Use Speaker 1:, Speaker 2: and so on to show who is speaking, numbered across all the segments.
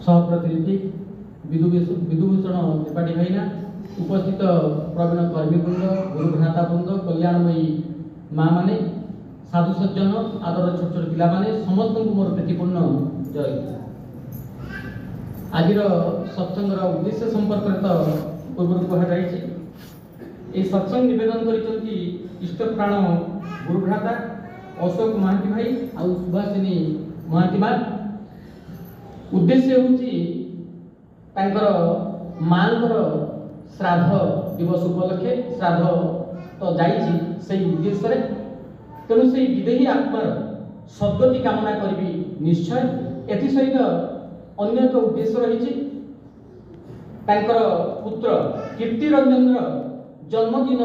Speaker 1: सहप्रतिनिधि विधुभूषण त्रिपाठी भाईना उपस्थित प्रवीण कर्मीवृंद गुरुभ्रातावृंद कल्याणमयी माँ मैंने साधु सज्जन आदर छोट छोट पिला माने समस्त को मोर प्रीतिपूर्ण जय। आज सत्संगर उद्देश्य संपर्क में तो पूर्व कहुई सत्संग निवेदन कर इष्टप्राण गुरुभ्राता अशोक महांती भाई आ सुभाषिनी महांती माँ। उद्देश्य हूँ मांकर श्राद्ध दिवस उपलक्षे श्राद्ध तो जाइए से उद्देश्य तेणु से विदेही आत्मार सद्गति कामना करी निश्चय। एसहित अन्य एक उद्देश्य रही पुत्र कीर्तिरंजन जन्मदिन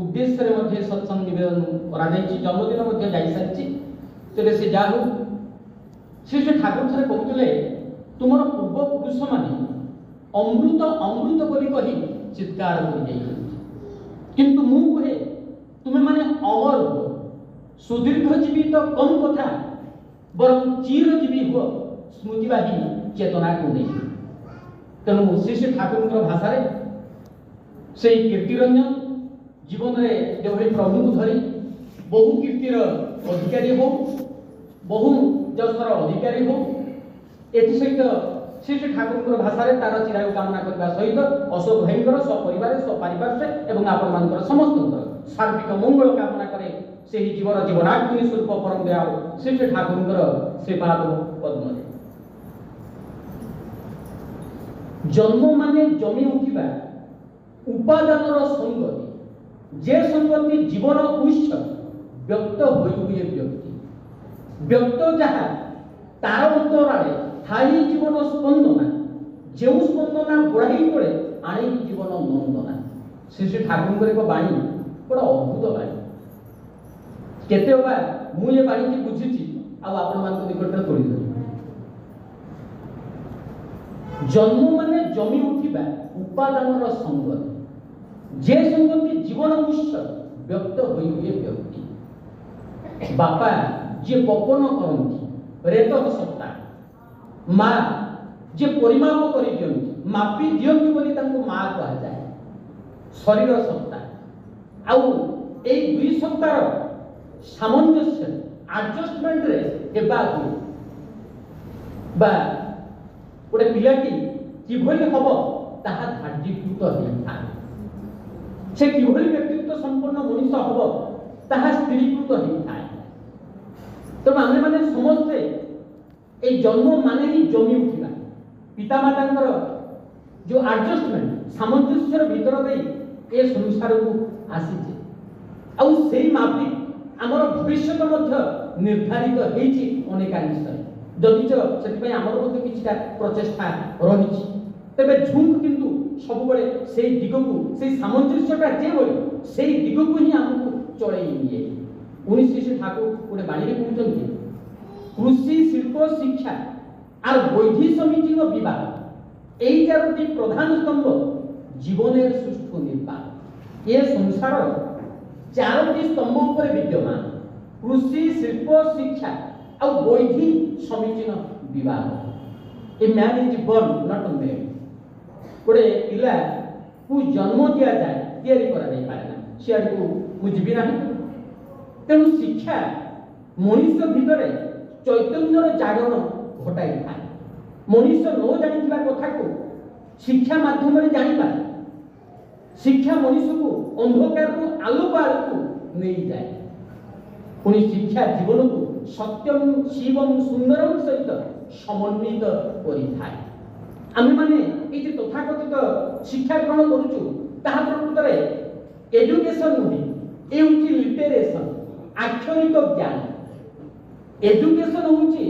Speaker 1: उद्देश्य सत्संग निवेदन कर जन्मदिन जाई सारी तेरे से जा श्री श्री ठाकुर थे कहते तुम पूर्वपुरुष माने अमृत अमृत बोली कही चित्कार किंतु मु कहे तुम्हें माने अमर हो सुदीर्घजीवी तो कम कथा बरं चिरजीवी हो स्मृतिवाही चेतना को नहीं। तेणु श्री श्री ठाकुर भाषा से कीर्तिरंजन जीवन में जो प्रभु को धरी बहु कीर्तिर अधिकारी हो बहु जसर अधिकारी हो एसहित श्री श्री ठाकुर भाषा तार चिरायु कामना करने सहित अशोक भाई सपरिवार सपारिपार्श्व एवं आपण समस्त सार्विक मंगल कामना करे से ही जीवन जीवनाग्नि स्वरूप परम दयाल श्री श्री ठाकुर श्रीपाद पद्म। जन्म माने जमी उठा उपादान संगति जे संगति जीवन उच्च व्यक्त हुए व्यक्ति व्यक्त जहाँ तार अंतराले थाई जीवन स्पंदना जो स्पंदना बढ़ाई पड़े आणी जीवन नंदना। श्री श्री ठाकुर एक बाणी बड़ा अद्भुत बाणी केते मुझे बाणी की बुझी निकट में तोड़ी जन्म माने जमी उठा उपादान संगति जे संगति जीवन उच्च व्यक्त हुए व्यक्ति बापा जे बपन करती रेत सत्ता माँ जे परिमाप कर दियंती मापी दियंती बोली तांको माँ कहा जाए शरीर सत्ता आउ ए दुई सत्तार सामंजस्य एडजस्टमेंट रे हेबा हुए बा गोटे पिलाटी किभली हम ताहा धार्जिकृत होता से किभली व्यक्तित्व संपन्न मनुष्य हम ताहा स्थिरीकृत होता है। तेणु आमे माने समस्ते ए जन्म माने ही जमी उठा पितामाता जो एडजस्टमेंट सामंजस्य भीतर दे ए संसार को आसी आउ से मापी आमर भविष्य निर्धारित होती अनेकांश जदि से आमर किसी प्रचेषा रही तेरे झुंक किंतु सब से दिग को से सामंजस्यटा जो से दिग को ही आमको चलई निए। 19 ठाकुर गोटे बाणी कहते कृषि शिल्प शिक्षा और वैधि समिति विवाह यही चारोटी प्रधान स्तंभ जीवन सुष्ठु निर्वाह ये संसार चारोटी स्तंभ पर विद्यमान कृषि शिल्प शिक्षा और वैधि समीचीन विवाह। A man is burn not made गोटे पिला को जन्म दि जाए तैयारी करा नहीं पारे सियाड़ को बुझी ना। तेणु शिक्षा मनुष्य भितर चैतन्यर जागरण घटाई था मनुष्य न जानी कथा को शिक्षा माध्यम जाना शिक्षा मनुष्य को अंधकार को आलोक आड़ नहीं जाए पुणी शिक्षा जीवन को सत्यम शिवम सुंदरम सहित समन्वित करिथाय। आमे माने ये तथाकथित शिक्षा ग्रहण करूचु ताहा प्रकृत रे एजुकेशन नुहे ए होची लिटरेशन आक्षरिक ज्ञान एजुकेशन होची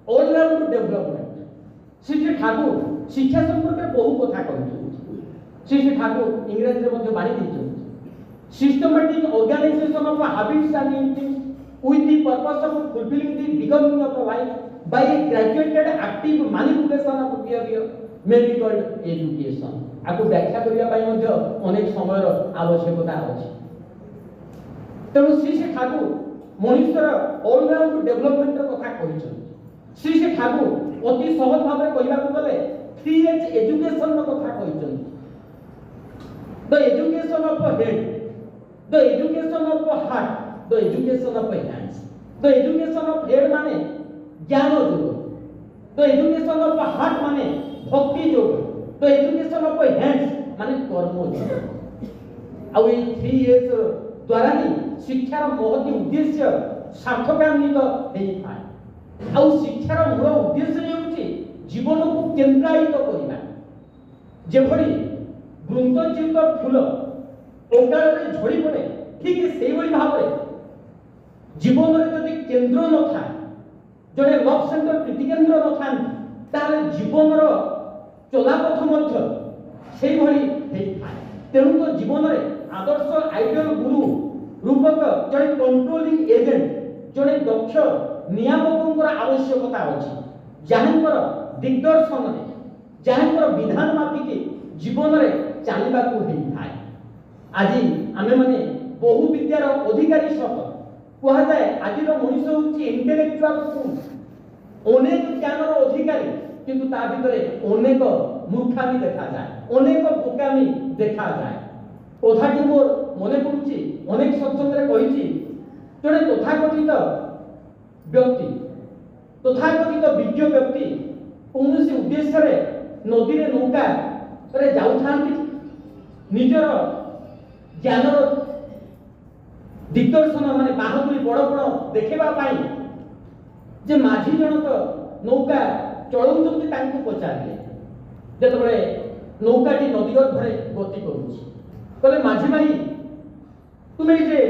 Speaker 1: all round development. Shri Shri Thakur शिक्षा संपर्क में बहु कथा कहते श्री श्री ठाकुर इंग्रजी में बाणी देते systematic organization of habits and instincts with the purpose of fulfilling the becoming of a life by a graduated active manipulation of behavior may be called education। आपको व्याख्या करिया पाई मध्य अनेक समय आवश्यकता अछि। तेणु श्री श्री ठाकुर मनुष्यर ऑल राउंड डेवलपमेंट कथा कहिछन श्री श्री ठाकुर अति सहज भाव कहवा गले 3H एजुकेशन कथा कहते the education of head the education of heart the education of hands the education of head माने ज्ञान योग द एजुकेशन ऑफ हार्ट माने भक्ति योग द एजुकेशन ऑफ हैंड्स माने कर्म योग आ 3H द्वारा ही शिक्षार महती उद्देश्य सार्थकान्वित होता है आ शिक्षार मूल उद्देश्य होउची जीवन को केंद्रायित करबा जेभली वृंदचित फूल ओकाଳରେ झड़ी पड़े ठीक से भाव जीवन में जदि केंद्र न था जड़े लव सेंटर प्रीतिकेन्द्र न था ताले जीवन चलापथ मध्य से तेणु तो जीवन में आदर्श आइडियल गुरु रूपक जड़े कंट्रोलिंग एजेंट जड़े दक्ष नियामकों आवश्यकता अच्छी जहाँकर दिग्दर्शन जहाँकर विधान माफिकी जीवन में चलवा होता है आज आमे माने बहु विद्यार अधिकारी सह कह जाए आज मनीष हूँ इंटेलेक्चुअल फूल अनेक ज्ञानर अधिकारी किंतु ता भितर अनेक मूर्खामी देखा जाए अनेक बोकामी देखा जाए कथाटी मोर मन पड़ुची अनेक सत्संग कही जड़े तथाकथित व्यक्ति तथाकथित विज्ञ व्यक्ति कौन उद्देश्य नदी में नौका जाऊँ निजर ज्ञानर दिग्दर्शन माने बाहुबली बड़ बड़ देखा जे माझी जनक नौका चलाउछन्ति तांको पचारे जेतबेले नौकाटी नदी गर्भरे गति करुछि कहले माझी भाई तुमे जे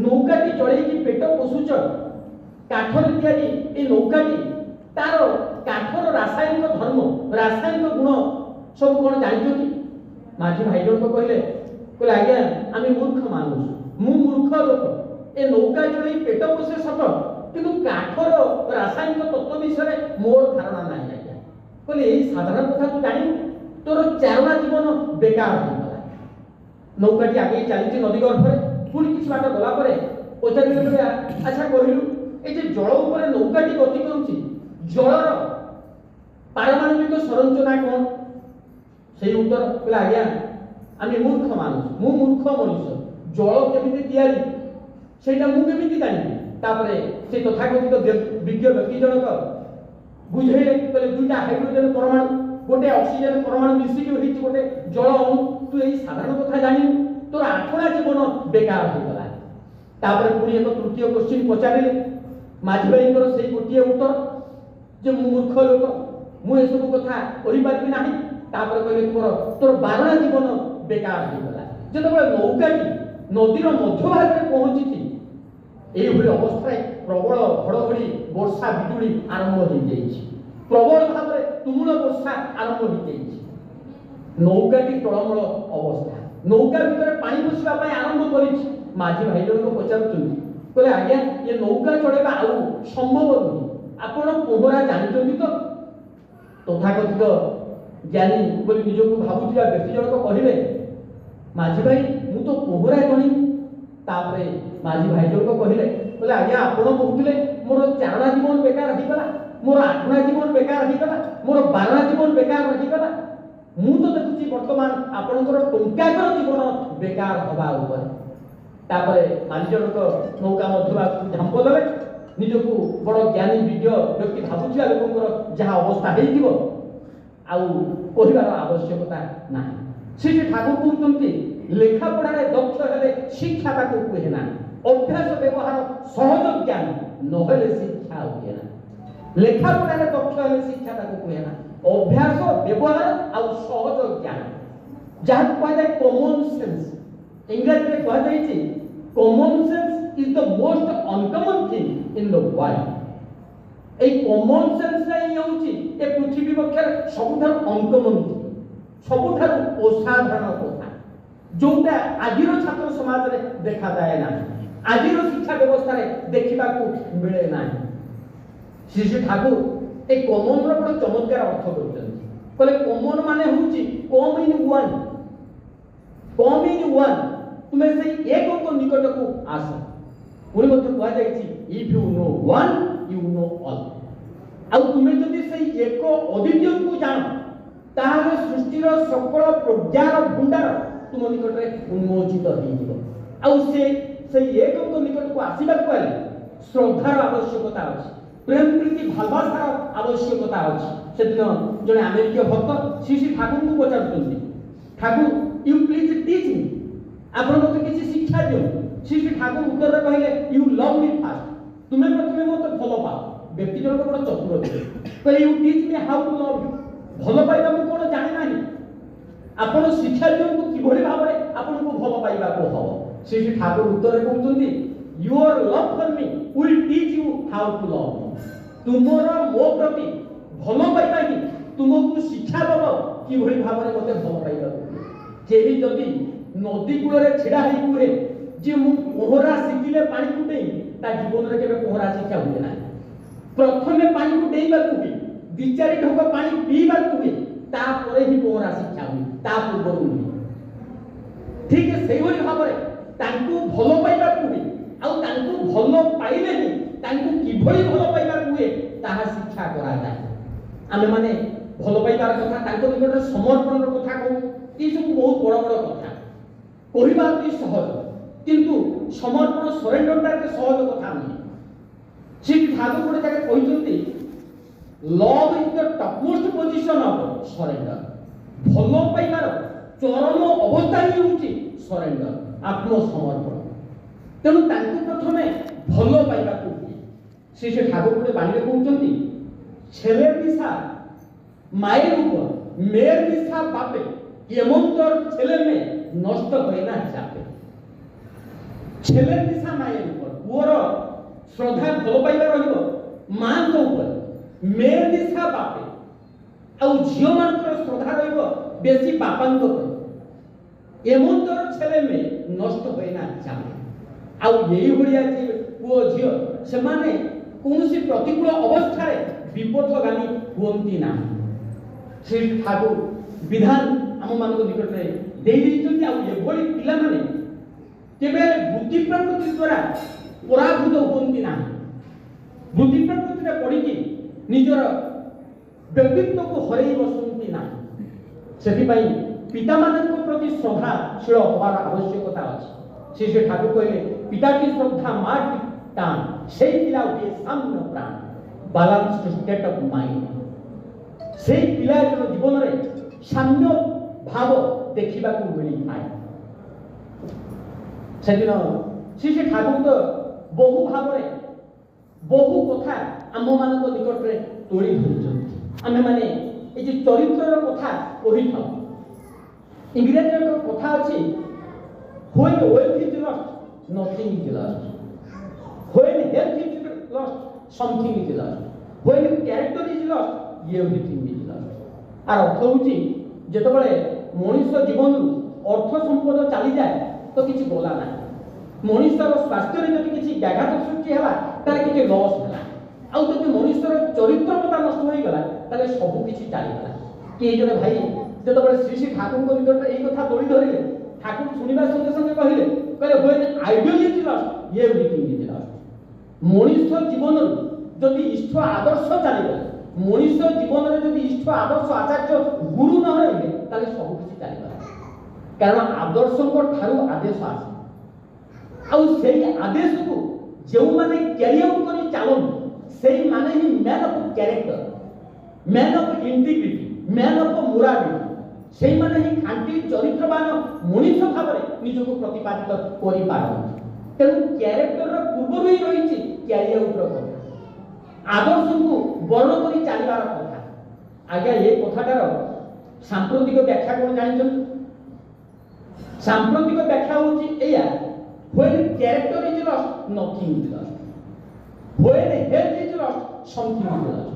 Speaker 1: नौकाटी चढ़ेकी पेट पोषुच काठर तैयारी ए नौकाटी तार काठर रासायनिक धर्म रासायनिक गुण सब कौन जानछ कि माझी भाई जन को कहले कहले आज्ञा आमे मूर्ख मानुष मु मूर्ख लोक ए नौका चढ़े पेट पोषे सत किंतु काठर रासायनिक तत्व विषय मोर धारणा नहीं आज्ञा कहले यही साधारण कथा तू जानी तोर चारणा जीवन बेकार हो गला नौकाटी आगे चली नदी गर्भरे पुणी किछ बाट गला परे पचारे अच्छा कहलु ए जे जल ऊपर नौकाटी गति करूची जलर पारमाणविक संरचना कौन से उत्तर कहले आज्ञा आमे मूर्ख मानुष मु मूर्ख मनुष्य जल केमिति तैयारी सेटा मु केमिति जानिबी तापरे से तथाकथित विज्ञ व्यक्ति जनक बुझेले कहले दुईटा हाइड्रोजन परमाणु गोटे ऑक्सीजन परमाणु मिसिकी होई गोटे जल अणु तू एई साधारण कथा जानि तोर आठना जीवन बेकार हो गला तापरे पुणी एक तृतीय क्वेश्चन पचारिले माझी भाईଙ୍କର सेई गोटिए उत्तर जे मु मूर्ख लोक मु ए सब कथा करि पारबी नाही तापरे कहले तोर 12 जीवन बेकार हो गला जेतबेले नौकाटी नदीर मध्य भागरे पहुंची एभली अवस्था प्रबल घड़घड़ी वर्षा बिजुली आरंभ हो जाइए प्रबल भाव में तुमुल वर्षा आरंभ हो जाइए नौकाटी टळमळ अवस्था नौका भितर पानी पशिबा आरंभ करिछि माझी भाई जन को पचारुछन्ति कहले आज्ञा ये नौका चढ़ेबा आउ संभव नहीं आपण पहरा जानछन्ति तो तथाकथित ज्ञानी बोली निजको भाबुथिबा व्यक्ति जनक कहिले माझी भाई मु तो पहरा गणी तापरे माझी भाई जन को कहिले बोले आज्ञा आपण कहउथिले मोर चारणा जीवन बेकार हो गला मोर आठना जीवन बेकार हो गला मोर 12 जीवन बेकार हो गला मु तो देखुची वर्तमान आपनकर टंकाकर जीवन बेकार होबा ऊपर तापरे माझी जन को नौका मध्यबा झांप देले निजको बड़ ज्ञानी विज्ञ व्यक्ति भाबुथिया लोककर जहा अवस्था हेइथिबो आउ कहिबार आवश्यकता नाही श्री श्री ठाकुर कहउछन्ति लेखा पढ़ारे दक्ष हेले शिक्षा ताको कहे ना अभ्यास व्यवहार सहज ज्ञान नहेले शिक्षा हुए ना लेखा पढ़ारे दक्ष हेले शिक्षा ताको कहे ना अभ्यास व्यवहार आ सहज ज्ञान जहाँ कह जाए कॉमन सेंस इंग्लिश में कह जाए common sense is the most uncommon thing in the world A common sense नहीं होची ए पृथ्वी पक्षर सबुठार अनकॉमन सबुठार असाधारण कथा जोटा आजिर छात्र समाज रे देखा जाए ना आजिर शिक्षा व्यवस्था रे देखिबा को मिले ना श्री श्री ठाकुर ए कॉमन रो बड़ चमत्कार अर्थ करछन कहले कॉमन माने होची कम इन वन तुम्हें से एक को निकट को आस पुणी मध्य कह जाइछि if you know one you know all आउ तुमे जदि से एक अद्वितीय को जान ताहाले सृष्टिर सकल प्रज्ञार भंडार तुम निकट में उन्मोचित हो जिवो आउ से एक को निकट को आसीबा को श्रद्धार आवश्यकता अछि प्रेम प्रीति भालबासार आवश्यकता अछि सेदिन जने अमेरिका भक्त श्री ठाकुर को पचारुछन्ति Thakur you please teach me आपण मते किछि शिक्षा दियो श्री ठाकुर उत्तर रे कहिले यू लव मी फास्ट तुमे प्रथमे मते भलो पाओ व्यक्ति जनक बड़ चतुर थे कहले you teach me how to love you भलो पाइबा मु कोन जाने नाही आपण शिक्षा दियो को किभଳି भाबरे आपण को भलो पाइबा को हो श्री ठाकुर उत्तर रे कहउछन्ति your love for me will teach you how to love me तुमरो मो प्रति भलो पाइबा ही तुमको शिक्षा दबो किभଳି भाबरे मते भलो पाइबा केही जदी नदी कूल रे छिडा हेई कुहे जे मु पोहरा शिखिले पानी कुटेई ता जीवन रे केबे पोहरा शिक्षा हुए ना प्रथमे पानी को देइबा कुबी दि चारि ढोक पानी पीबा कुबी ता परे ही पोहरा शिक्षा हुई ता पूर्व हुई ठीक है सेही भली भाबरे तांकु भलो पाइबा कुबी आ तांकु भलो पाइले ही तांकु किभଳି भलो पाइबा कुए ताहा शिक्षा करा जाय आमे माने भलो पाइबार कथा तांको निकट समर्पण कथा कहू ई सब बहुत बड़ बड़ कथा कहिबा अति सहज किंतु समर्पण सरेंडरटा के सहज कथा नहीं श्री ठाकुर गोटे जगह कहते love is the topmost position of surrender भलो पाइबार चरम अवस्था ही होची सरेंडर आत्मसमर्पण तेणु तांको प्रथमे भलो पाइबा को श्री ठाकुर गोटे बाणी कहते छेले दिशा माয়ের উপর মেয়ের দিশা বাপে এমন্তর ছেলে মেয়ে নষ্ট হয় না চাপে ছেলের দিশা মায়ের উপর পুଅର শ্রদ্ধা ভাল পাইবা রহিব মাଙ୍କ উপর মেয়ের দিশা বাপে ଆଉ ଝିଅ ମାନଙ୍କର ଶ୍ରଦ୍ଧା ରହିବ ବେଶୀ ବାପାଙ୍କ ଉପରେ ଏମନ୍ତର ছেলে মেয়ে ନଷ୍ଟ হয় ନା ଚାପେ ଆଉ ଏଇ ଭଳିଆ ଯେ ପୁଅ ଝିଅ ସେମାନେ କୌଣସି ପ୍ରତିକୂଳ ଅବସ୍ଥାରେ ବିପଥଗାମୀ ହୁଅନ୍ତି ନାହିଁ श्री ठाकुर विधान आम मान निकट में दे देइछन्ति आ एभଳି पिला माने केबे बुद्धि प्रकृति द्वारा पराभूत होती ना बुद्धि प्रकृति रे पड़ी कि निजर व्यक्तित्व को हरई बसंती ना सेति पई पिता मानक प्रति श्रद्धाशील होबार आवश्यकता अछि श्री ठाकुर कहले पिता की श्रद्धा मां की टान से पिला उठे साम्य प्राण बैलेंस्ड स्टेट ऑफ माइंड से पिला जीवन रे साम्य भाव देखा मिली थाए से दिन श्री ठाकुर तो बहु भाव बहु कथा आम मान निकट में तोड़ी धरी आम मैंने ये चरित्र कथा कही था इंग्रेजी एक कथा अच्छी when wealth is lost nothing is lost when health is lost something is lost when character is lost everything is lost आर अर्थ होची जेतबेले मनुष्य जीवन अर्थ संपद चली जाए तो किसी गला ना मनुष्यर स्वास्थ्य रे जदि किसी व्याघात सृष्टि होला ताले किसी लॉस होला आ जदि मनुष्यर चरित्रता नष्ट होई गला ताले सब किसी चली गला कि जने भाई जेतबेले श्री श्री ठाकुर को निकट एई कथा तोड़ी धरिले ठाकुर सुनिबा संगे संगे कहले when ideal is lost everything is lost मनुष्य जीवन जदि इष्ट आदर्श चली गला मनुष्य जीवन में जदि इष्ट आदर्श आचार्य गुरु न रहे ताले सब किछि चली गला कारण आदर्श को ठारू आदेश आसे आ सेही आदेश को जो माने कैरी आउट करी चालन सेही माने ही man of character man of integrity man of morality सेही माने ही खांटी चरित्रवान मनुष्य भाबरे निजको प्रतिपादित करि पारन तेनु कैरेक्टर रो पूर्व ही रहिछि कैरी आउट रो आदर्श को वर्ण करी चलिबार कथा आज्ञा ये कथाटार सांप्रतिक व्याख्या कोन जानिछन सांप्रतिक व्याख्या होछि एया when character is lost nothing is lost when health is lost something is lost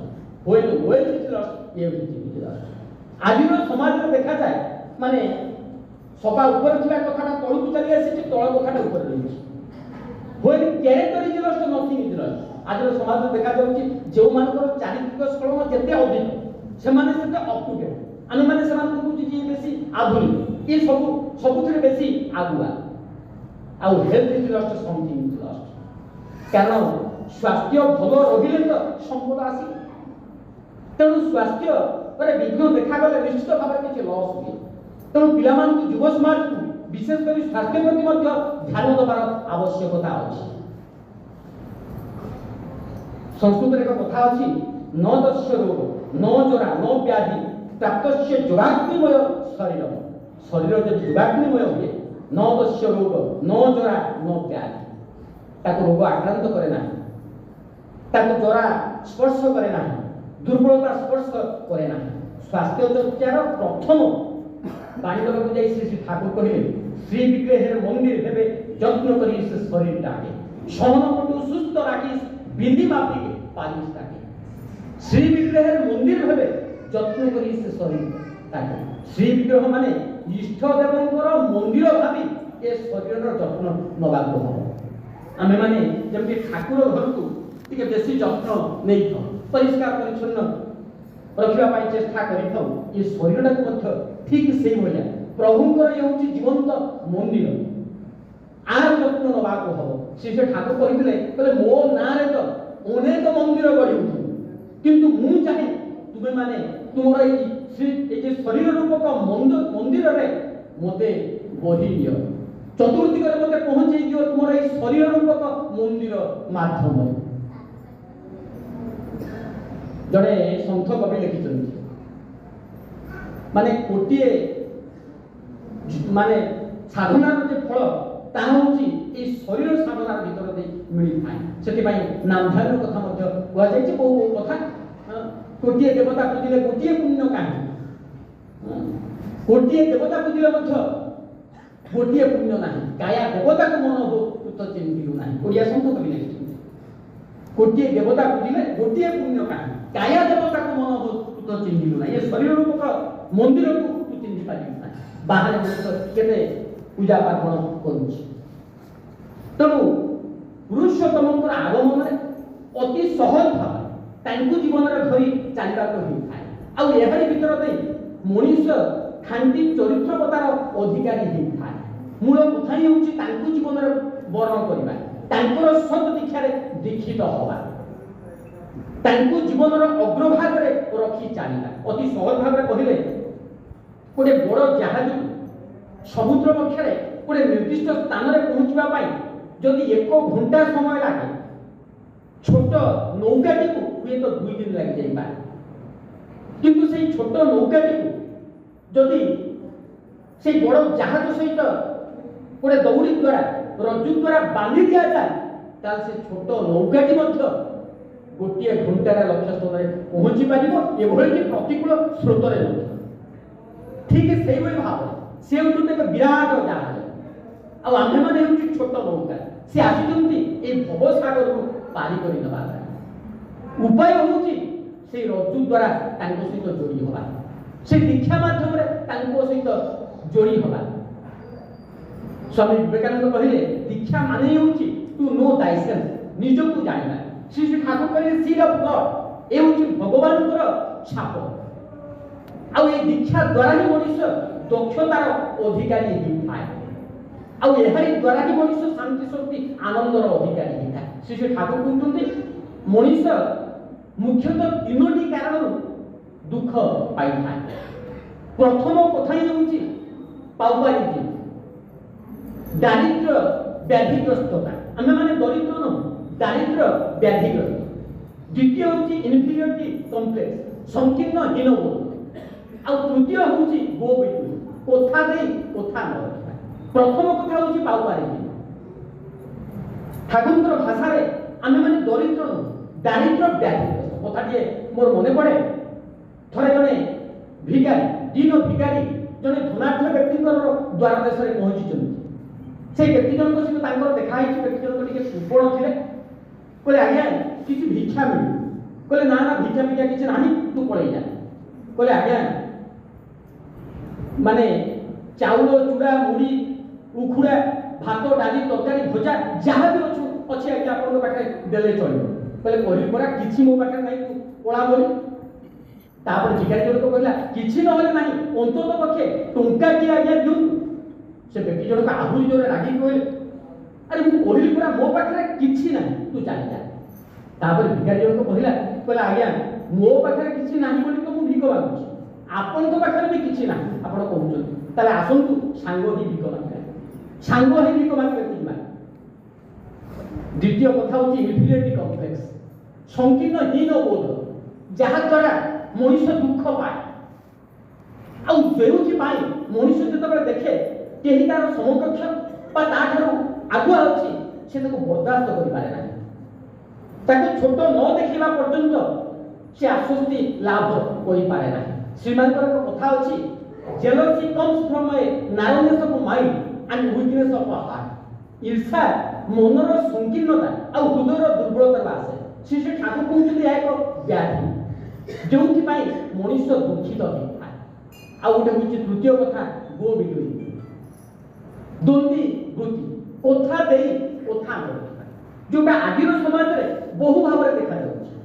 Speaker 1: when wealth is lost everything is lost आजिर समाज रे देखा जाए माने सपा ऊपर थिबा कथाटा तळकु चली आसी तळ कथाटा ऊपर रहिछि when character is lost nothing is lost आजिर समाज रे देखा जाउछि जो मानकर चारित्रिक स्खलन जते अधिक से माने सेते अप टू डेट आने माने से माने कहूछि जे बेसी आधुनिक ए सबुथिरे बेसी आगुआ आउ health is lost something is lost कारण स्वास्थ्य भलो रहिले तो संपद आसी तेणु स्वास्थ्य पर विघ्न देखागले निश्चित भाव किसी लस हुए। तेणु पिला युव समाज को विशेषकर स्वास्थ्य प्रति ध्यान देवार आवश्यकता अच्छी। संस्कृत एक कथा अच्छी, न दस्य रोग न जरा न व्याधि प्राप्त जोगाग्निमय शरीर। शरीर जब जोगाग्निमय हुए न दस्य रोग न जरा न व्याधि, ताको रोग आक्रांत करे ना, ताको जरा स्पर्श करे ना, दुर्बलता स्पर्श करे ना। स्वास्थ्य चर्चार प्रथम बाणी को जाई श्री ठाकुर कहे श्री विग्रहेर मंदिर हेबे यत्न करी से शरीर टाके सहन पटु सुस्थ राखी विधि माफिक पालिश टाके। श्री विग्रहेर मंदिर हेबे यत्न करी से शरीर टाके। श्री विग्रह माने इष्ट देवंकर मंदिर भाबी ए शरीर जत्न नबाक हबो। आमे माने जेमति ठाकुर घर को टिके बेसी जत्न नै थाउ, परिष्कार परिच्छन्न रखिबा पाई चेष्टा करि थाउ। ए शरीरटा को ठीक से भलिया प्रभुंकर ये होची जीवंत मंदिर, आर जत्न नबाक हबो। श्री ठाकुर कहिथिले कहले मो ना रे तो अनेक मंदिर गढ़ी उठु, किंतु मु चाहे तुमे माने तुमर ए शरीर रूपक मंदिर रे मते गढ़ी दियो, चतुर्दिग रे मते पहुंचै दियो तुमर ए शरीर रूपक मंदिर माध्यम। जड़े संत कवि लिखिछन माने कोटिए माने साधनार जे फल ता होची ए शरीर साधनार भीतर दे मिली थाए। सेति पई नामधारण कथा मध्य हुआ जाय जे बहु कथा कोटिए देवता पूजिले कोटिए पुण्य काहे, कोटिए देवता पूजिले मध्य कोटिए पुण्य नाही, काया देवता को मन हो तो चिंतिलु नाही। ओडिया संत कवि लिखिछन कोटिए देवता पूजिले कोटिए पुण्य काहे, काया देवता को मन हो तो चिंतिलु नाही। ए शरीर रूपक मंदिर को तू चिंती पारि ना, बाहर केते पूजा पाठन करूछि। तेणु पुरुषोत्तम आगमन अति सहज भाव तांकु जीवन रे धरी चलबा को ही थाए। आ एहरी भीतर दे मनुष्य खांती चरित्रपतार अधिकारी ही थाए। मूल कथा ही होछि तांकु जीवन रे वर्ण करबा, तांकर सत दीक्षा रे दीक्षित होबा, तांकु जीवन रे अग्रभाग रे रखी चलबा। अति सहज भाव रे कहिले गोटे बड़ जहाज समुद्र पक्षे गोटे निर्दिष्ट स्थान में पहुंचवा जदि 1 घंटा समय लगे, छोट नौकाटी को हुए तो 2 दिन लग जाए, किंतु से छोट नौकाटी को जदि से बड़ जहाज सहित गोटे दौड़ी द्वारा रज्जु द्वारा बांधि दि जाए ताल से छोट नौकाटी गोटे घंटार लक्ष्य स्थल में पहुंची पार एभली प्रतिकूल स्रोत। ठीक से भाव से एक विराट जहाज आमे मैंने छोट नौका सी आसुच्च भवसागर को पारी कर उपाय हूँ से रज्जु द्वारा सहित जोड़ी हवा, से दीक्षा माध्यम सहित जोड़ी हवा। स्वामी विवेकानंद कहले दीक्षा माने टू नो थायसेल्फ, निज को जाना। श्री ठाकुर कहले सील ऑफ गॉड, ए भगवान छाप। आउ ये दीक्षा द्वारा ही मनुष्य दक्षतार अधिकारी ही थाए, आउ एहारी द्वारा ही मनुष्य शांति शक्ति आनंदर अधिकारी ही थाए। श्री ठाकुर कहते मनुष्य मुख्यतः 3टी कारण दुख पाई थाए। प्रथम कथा ही होची पाउपारिटी, दारिद्र व्याधिग्रस्तता। आमे माने दरिद्र न, दारिद्र व्याधिग्रस्त। द्वितीय होची इन्फीरियरिटी कॉम्प्लेक्स, संकीर्ण हीनबोध। आ तृतीय होची गो बिटुई, कोथा दे कोथा न रखा। प्रथम कथा होची पाउपारिटी। ठाकुरଙ୍କର भाषा रे आमे माने दरिद्र न, दारिद्र व्याधिग्रस्त। कथाटिए मोर मने पड़े, थरे जने भिखारी दीन भिखारी जने धनाढ्य व्यक्तिଙ୍କର द्वार देशରେ पहुंचीଛନ୍ତି। से व्यक्ति जनक सहित तांकर देखा ହେଇଛି। व्यक्ति जनक टिके सुपण थिले, कहले आज्ञा किछि भिक्षा मिलु। कहले ना ना भिक्षा भिक्षा किछि नाही, तू पळै जा। कहले आज्ञा माने चाउल चूड़ा मुड़ी उखुड़ा भात डाली तरकारी भजा जहाँ भी अच्छे आज्ञा आपन पाखे देले चलिबो। कहले कहली परा किछि मो पाखे नाही, तू पळा बोली। तापर भिखारी जनक कहला किछि नहले नाही, अंतत पक्षे टंका की आज्ञा दिउ। से व्यक्ति जनक आहुरी जोरे रागी कहले अरे मु कहली परा मो पाखे किछि नाही, तू चली जा। तापर भिखारी जनक कहला कहला आज्ञा मो पाखे किसी ना बोली तो मुझे भिक मागुची आपण पाखे भी किसी ना आप कहते आसतु सांग ही भिक मागे सांग ही भिक मागे द्वितीय कथा हूँ इन्फिरियरिटी कम्प्लेक्स संकीर्ण हीन बोध जहाँ द्वारा मनुष्य दुख पाए मनुष्य जो देखे कहीं तार समकक्ष आगुआ अच्छी से बर्दास्त कर छोट न देखा पर्यंत से आश्वस्ति लाभ कर श्रीमान कथा अच्छी jealousy comes from a narrowness of mind and weakness of heart ईर्षा मनर संकीर्णता आ हृदयर दुर्बलता आसे श्री ठाकुर कहते हैं एक व्याधि जो मनुष्य दुखित होता है आ गोटे हूँ तृतीय कथा गो बिगड़ी द्वंद्वी वृत्ति कथा दे कथा जोटा आज समाज में बहु भाव में देखा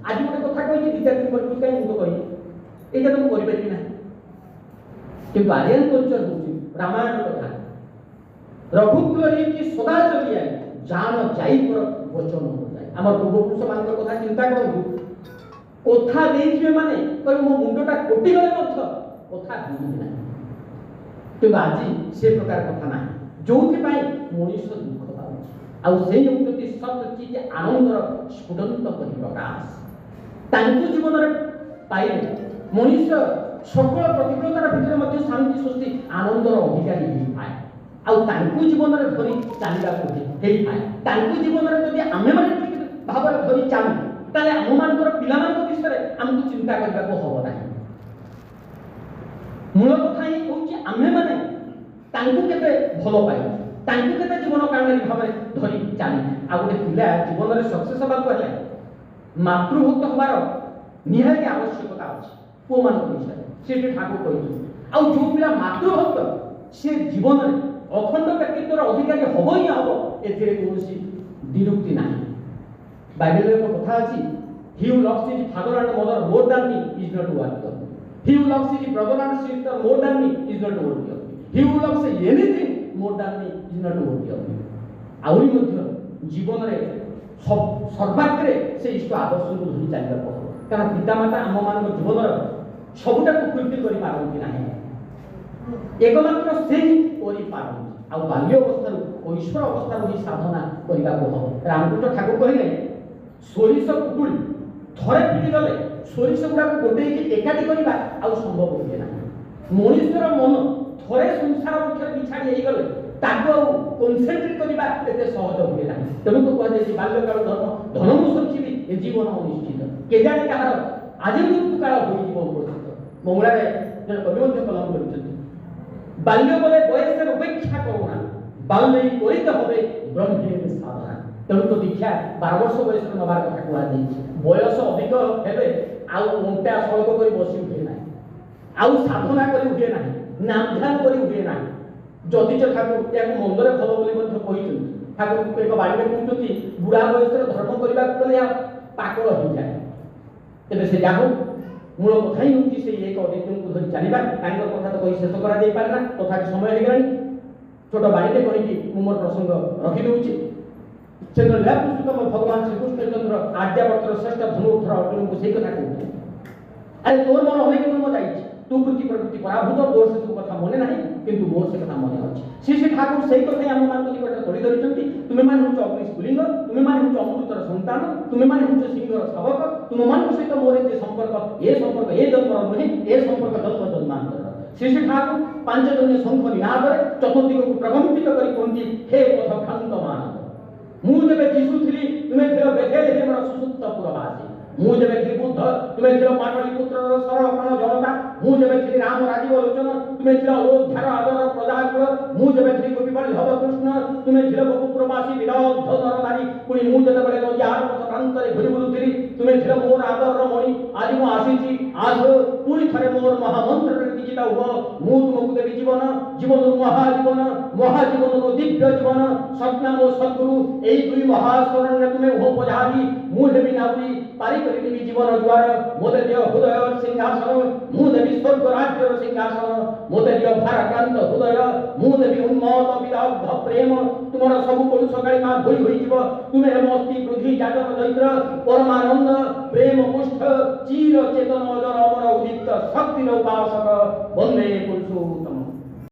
Speaker 1: आज गोटे कथा कही दी चार दिन कहीं मुझे कही यहाँ तो मुझे करना कि आर्यन कल्चर हूँ रामायण कथा रघुकुल की सदा चली आए जान जाई पर वचन हो जाए आम पूर्वपुरुष मान कथा चिंता करूँ कथा देखे माने कह मो मुंडटा कोटी गले कथा ना कि आज से प्रकार कथा ना जो मनुष्य दुख पाँच सब चीज आनंदर स्फुटंत प्रकाश जीवन पाइले मनुष्य सकल प्रतिकूलतार भितर शांति स्वस्ति आनंदर अधिकारी आउ जीवन में धरी चलने जीवन में जब आम मैंने भाव धरी चलू ताले आम मान पिला विषय आमको चिंता करने को हम ना मूल कथा ही हूँ आम मैंने केते भल पाई केते जीवन काल भाव धरी चली आ गोटे पिला जीवन में सक्सेस होगा मातृभक्त हमार निहाती आवश्यकता अच्छी पुओ मान विषय से ठाकुर कही आउ जो पिला मातृभक्त से जीवन में अखंड व्यक्तित्वर अधिकारी हम ही हम ए कौन द्विरुक्ति ना बाइबल में कथा अच्छी he who loves his father and mother more than me is not worth of me he who loves his brother and sister more than me is not worth of me he who loves anything more than me is not worth of me आउरी मध्य जीवन में सब सर्वाग्रे से इष्ट आदर्श को धरी चलना पड़ो कारण पितामाता आम मान जीवन सबुटा फुलफिल कर पारती ना एकमात्र से ही बाल्य अवस्था कैशोर अवस्था ही साधना करने को हम रामकृष्ण ठाकुर कहले सोरिष कुटुल थरे फिटी गले सोरिष गुड़ा गोटे एकाठी करवा संभव हुए ना मनुष्यर मन थरे संसार पक्ष बिछाड़ी गले कनसेंट्रेट करवा एत सहज हुए ना तेणु तो कहुई बाल्यकाल धर्म धन मुसंची भी जीवन अनिश्चित केजाणी कहार आज मृत्यु काल हो मंगला कवि कलम कर बाल्य बोले बयस उपेक्षा करूना बाल्य करिते हबे ब्रह्मेण साधना तेणु तो दीक्षा 12 वर्ष बयस नबार कथा कुआ बयस अधिक हेले अंटा सड़क कर बसी उठे ना साधना कर उठे ना नाम ध्यान कर उठे ना जदि ठाकुर या मंदर भल बोली ठाकुर एक बाड़ी में कहते बुढ़ा बयस धर्म करने पाकल हो जाए तेज से जाओ मूल कथा ही हूँ से एक अतिथि को धरी चलवा कथा तो कही शेष कर पारे ना तथा समय हो गलानी छोट बाड़ीटे कहीकि मोर प्रसंग रखिदे से लीला पुस्तक भगवान श्रीकृष्णचंद्र आर्यावर्तर श्रेष्ठ धनुर्धर अर्जुन को सही कथा कहते अरे तोर मन अनेक जन्म जाइए तू प्रति प्रकृति पराभूत तोर से तू कथा मने ना किंतु मोर से कथा मने अच्छी श्री ठाकुर सही कथा आम मान निकट तोड़ी धरी तुम्हें मान हूँ अग्निस्फुलिंग तुम्हें मान हूँ अमृतर संतान तुम्हें मान हूँ सिंहर शावक तुम मान सहित मोर संपर्क ये जन्म नुहे ए संपर्क जन्म जन्मांतर श्री ठाकुर 5 जन्य शंख निनाद चतुर्दिग को प्रकम्पित कर कहती हे पथ क्षांत मानव मुझे जीशु थी तुम्हें थिल बेथेलेहेम सुसुप्त पुरवासी मुझे थी बुद्ध तुम्हें थिल पाटलिपुत्र सरल प्राण जनता मुझे थी राम राजीव लोचन तुम्हें थिल अयोध्यार आदर प्रजाकुल मुझे थी गोपीवल्लभ कृष्ण तुम्हें थिल गोपुरवासी विदग्ध नरनारी पुणी मुझे नदियार पथ प्रांत घुरी बुलुली तुम्हें थिल मोर आदर मणि आज मु आसी आज पुणी थे मोर महामंत्र विजिता हुआ मु तुमको देवी जीवन जीवन महाजीवन महाजीवन दिव्य जीवन सत्नाम सद्गुरु यही दुई महास्मरण तुम्हें हो पजारी मुझे भी नाउरी पारी करी जीवन द्वार मोदे देव हृदय सिंहासन मुझे विश्व स्वर्ग राज्यर सिंहासन मोते दियो भाराक्रांत हृदय मु देवी उन्मत विदग्ध प्रेम तुमर सब कलुषकाली माँ धोई होई जीव तुम्हें हेमस्ती पृथ्वी जागत चैत्र परमानंद प्रेम पुष्ट चीर चेतन अजर अमर उदित शक्तिर उपासक वंदे पुरुषोत्तम।